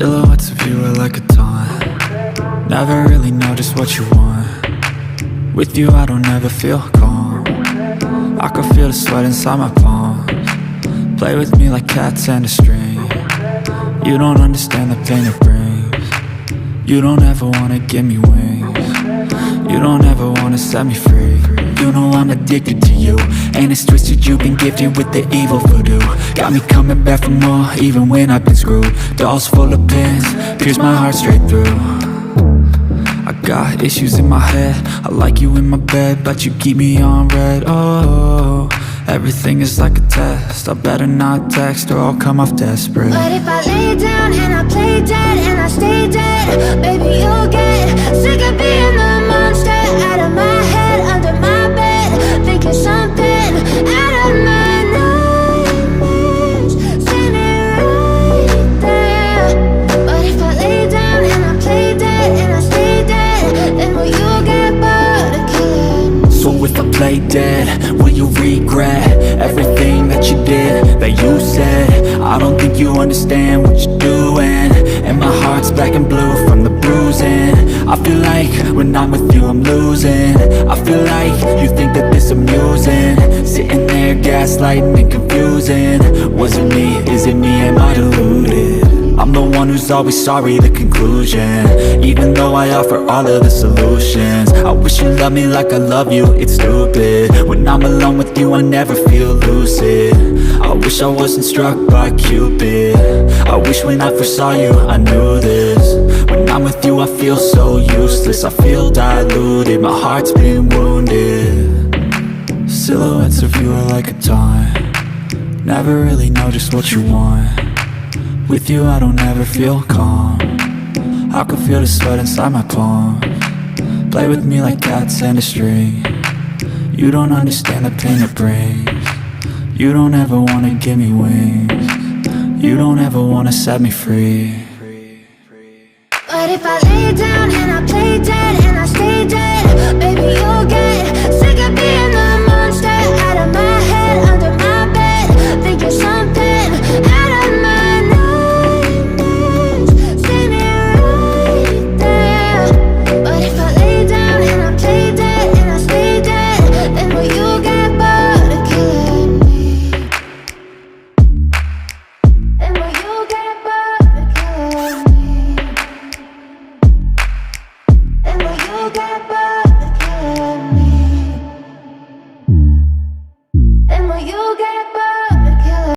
Silhouettes of you are like a taunt. Never really know just what you want. With you I don't ever feel calm. I can feel the sweat inside my palms. Play with me like cats and a string. You don't understand the pain it brings. You don't ever wanna give me wings. You don't ever wanna set me free. You know I'm addicted to you, and it's twisted, you've been gifted with the evil voodoo. Got me coming back for more, even when I've been screwed. Dolls full of pins, pierce my heart straight through. I got issues in my head, I like you in my bed, but you keep me on red. Oh, everything is like a test, I better not text or I'll come off desperate. But if I lay down and I play dead and I stay dead, baby you'll get sick of being the monster out of my head, under my bed, thinking something out of my nightmares, standing right there. But if I lay down and I play dead and I stay dead, then will you get bored of killing me? So if I play dead, will you regret everything that you did, that you said? I don't think you understand what you're doing, and my heart's black and blue from the bruising. I feel like when I'm with you I'm losing. I feel like you think that this amusing, sitting there gaslighting and confusing. Was it me? Is it me? Am I deluded? I'm the one who's always sorry, the conclusion, even though I offer all of the solutions. I wish you loved me like I love you, it's stupid. When I'm alone with you I never feel lucid. I wish I wasn't struck by Cupid. I wish when I first saw you I knew this. When I'm with you I feel so useless, I feel diluted, my heart's been wounded. Silhouettes of you are like a taunt. Never really know just what you want. With you I don't ever feel calm. I can feel the sweat inside my palms. Play with me like cats and a string. You don't understand the pain it brings. You don't ever wanna give me wings. You don't ever wanna set me free. But if I lay down and I play dead and I stay dead, baby you'll